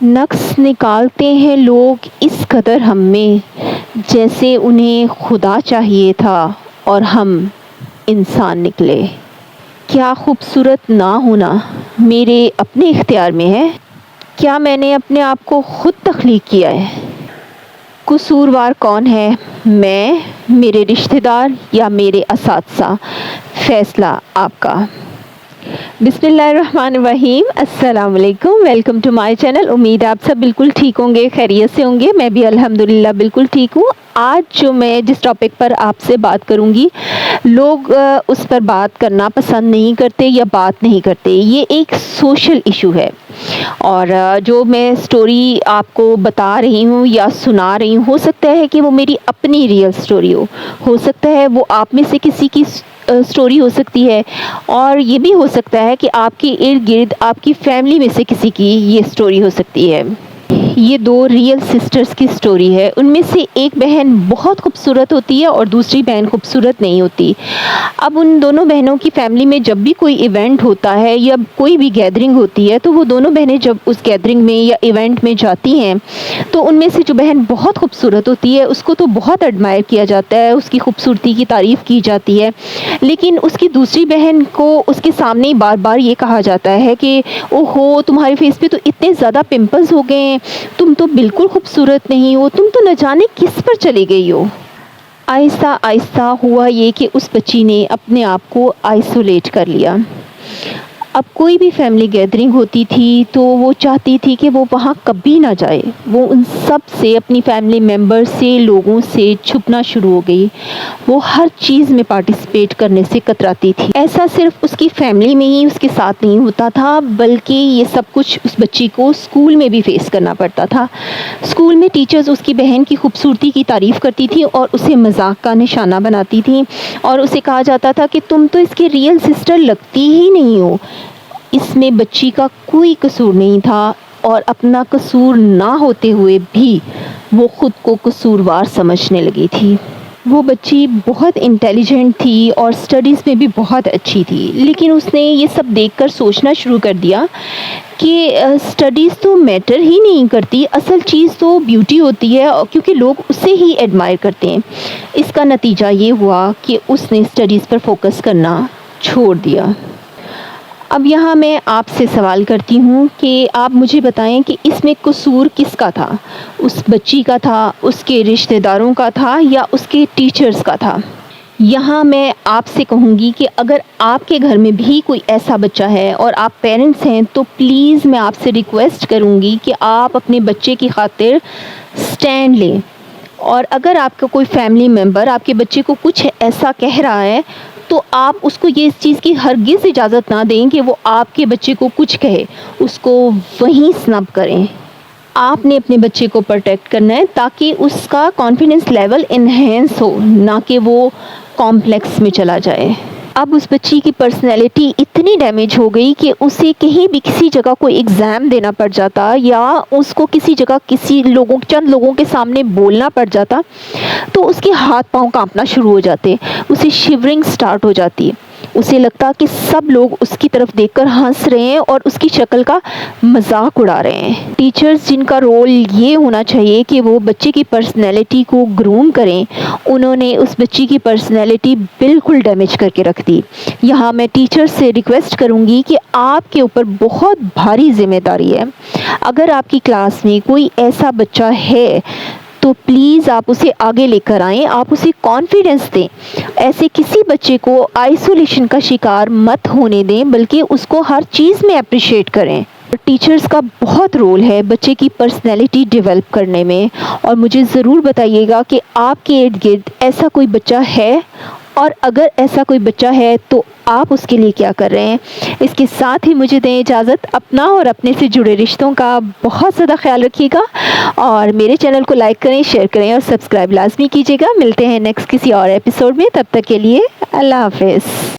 نقص نکالتے ہیں لوگ اس قدر ہم میں، جیسے انہیں خدا چاہیے تھا اور ہم انسان نکلے۔ کیا خوبصورت نہ ہونا میرے اپنے اختیار میں ہے؟ کیا میں نے اپنے آپ کو خود تخلیق کیا ہے؟ قصوروار کون ہے، میں، میرے رشتہ دار یا میرے اساتذہ؟ فیصلہ آپ کا۔ بسم اللہ الرحمن الرحیم۔ السلام علیکم، ویلکم ٹو مائی چینل۔ امید ہے آپ سب بالکل ٹھیک ہوں گے، خیریت سے ہوں گے۔ میں بھی الحمدللہ بالکل ٹھیک ہوں۔ آج جو میں جس ٹاپک پر آپ سے بات کروں گی، لوگ اس پر بات کرنا پسند نہیں کرتے یا بات نہیں کرتے۔ یہ ایک سوشل ایشو ہے، اور جو میں سٹوری آپ کو بتا رہی ہوں یا سنا رہی ہوں، ہو سکتا ہے کہ وہ میری اپنی ریئل سٹوری ہو سکتا ہے وہ آپ میں سے کسی کی سٹوری ہو سکتی ہے، اور یہ بھی ہو سکتا ہے کہ آپ کے ارد گرد آپ کی فیملی میں سے کسی کی یہ سٹوری ہو سکتی ہے۔ یہ دو ریئل سسٹرز کی سٹوری ہے۔ ان میں سے ایک بہن بہت خوبصورت ہوتی ہے اور دوسری بہن خوبصورت نہیں ہوتی۔ اب ان دونوں بہنوں کی فیملی میں جب بھی کوئی ایونٹ ہوتا ہے یا کوئی بھی گیدرنگ ہوتی ہے، تو وہ دونوں بہنیں جب اس گیدرنگ میں یا ایونٹ میں جاتی ہیں، تو ان میں سے جو بہن بہت خوبصورت ہوتی ہے اس کو تو بہت ایڈمائر کیا جاتا ہے، اس کی خوبصورتی کی تعریف کی جاتی ہے، لیکن اس کی دوسری بہن کو اس کے سامنے بار بار یہ کہا جاتا ہے کہ اوہو، تمہارے فیس پہ تو اتنے زیادہ پمپلز ہو گئے ہیں، تم تو بالکل خوبصورت نہیں ہو، تم تو نہ جانے کس پر چلی گئی ہو۔ آہستہ آہستہ ہوا یہ کہ اس بچی نے اپنے آپ کو آئسولیٹ کر لیا۔ اب کوئی بھی فیملی گیدرنگ ہوتی تھی تو وہ چاہتی تھی کہ وہ وہاں کبھی نہ جائے۔ وہ ان سب سے، اپنی فیملی ممبر سے، لوگوں سے چھپنا شروع ہو گئی۔ وہ ہر چیز میں پارٹیسپیٹ کرنے سے کتراتی تھی۔ ایسا صرف اس کی فیملی میں ہی اس کے ساتھ نہیں ہوتا تھا، بلکہ یہ سب کچھ اس بچی کو اسکول میں بھی فیس کرنا پڑتا تھا۔ اسکول میں ٹیچرز اس کی بہن کی خوبصورتی کی تعریف کرتی تھی اور اسے مذاق کا نشانہ بناتی تھیں، اور اسے کہا جاتا تھا کہ تم تو اس کی ریئل سسٹر لگتی ہی نہیں ہو۔ اس میں بچی کا کوئی قصور نہیں تھا، اور اپنا قصور نہ ہوتے ہوئے بھی وہ خود کو قصوروار سمجھنے لگی تھی۔ وہ بچی بہت انٹیلیجنٹ تھی اور سٹڈیز میں بھی بہت اچھی تھی، لیکن اس نے یہ سب دیکھ کر سوچنا شروع کر دیا کہ سٹڈیز تو میٹر ہی نہیں کرتی، اصل چیز تو بیوٹی ہوتی ہے، کیونکہ لوگ اسے ہی ایڈمائر کرتے ہیں۔ اس کا نتیجہ یہ ہوا کہ اس نے سٹڈیز پر فوکس کرنا چھوڑ دیا۔ اب یہاں میں آپ سے سوال کرتی ہوں کہ آپ مجھے بتائیں کہ اس میں قصور کس کا تھا؟ اس بچی کا تھا، اس کے رشتہ داروں کا تھا، یا اس کے ٹیچرز کا تھا؟ یہاں میں آپ سے کہوں گی کہ اگر آپ کے گھر میں بھی کوئی ایسا بچہ ہے اور آپ پیرنٹس ہیں، تو پلیز میں آپ سے ریکویسٹ کروں گی کہ آپ اپنے بچے کی خاطر سٹینڈ لیں، اور اگر آپ کا کوئی فیملی ممبر آپ کے بچے کو کچھ ایسا کہہ رہا ہے، تو آپ اس کو یہ اس چیز کی ہرگز اجازت نہ دیں کہ وہ آپ کے بچے کو کچھ کہے، اس کو وہیں سنب کریں۔ آپ نے اپنے بچے کو پروٹیکٹ کرنا ہے تاکہ اس کا کانفیڈنس لیول انہینس ہو، نہ کہ وہ کمپلیکس میں چلا جائے۔ اب اس بچی کی پرسنالٹی اتنی ڈیمیج ہو گئی کہ اسے کہیں بھی کسی جگہ کوئی ایگزام دینا پڑ جاتا، یا اس کو کسی جگہ چند لوگوں کے سامنے بولنا پڑ جاتا، تو اس کے ہاتھ پاؤں کانپنا شروع ہو جاتے، اسے شیورنگ سٹارٹ ہو جاتی، اسے لگتا کہ سب لوگ اس کی طرف دیکھ کر ہنس رہے ہیں اور اس کی شکل کا مذاق اڑا رہے ہیں۔ ٹیچرز، جن کا رول یہ ہونا چاہیے کہ وہ بچے کی پرسنالٹی کو گروم کریں، انہوں نے اس بچی کی پرسنالٹی بالکل ڈیمیج کر کے رکھ دی۔ یہاں میں ٹیچر سے ریکویسٹ کروں گی کہ آپ کے اوپر بہت بھاری ذمہ داری ہے۔ اگر آپ کی کلاس میں کوئی ایسا بچہ ہے تو پلیز آپ اسے آگے لے کر آئیں، آپ اسے کانفیڈنس دیں۔ ایسے کسی بچے کو آئسولیشن کا شکار مت ہونے دیں، بلکہ اس کو ہر چیز میں اپریشیٹ کریں۔ ٹیچرز کا بہت رول ہے بچے کی پرسنالٹی ڈیولپ کرنے میں، اور مجھے ضرور بتائیے گا کہ آپ کے ارد گرد ایسا کوئی بچہ ہے، اور اگر ایسا کوئی بچہ ہے تو آپ اس کے لیے کیا کر رہے ہیں۔ اس کے ساتھ ہی مجھے دیں اجازت۔ اپنا اور اپنے سے جڑے رشتوں کا بہت زیادہ خیال رکھیے گا، اور میرے چینل کو لائک کریں، شیئر کریں اور سبسکرائب لازمی کیجیے گا۔ ملتے ہیں نیکسٹ کسی اور ایپیسوڈ میں، تب تک کے لیے اللہ حافظ۔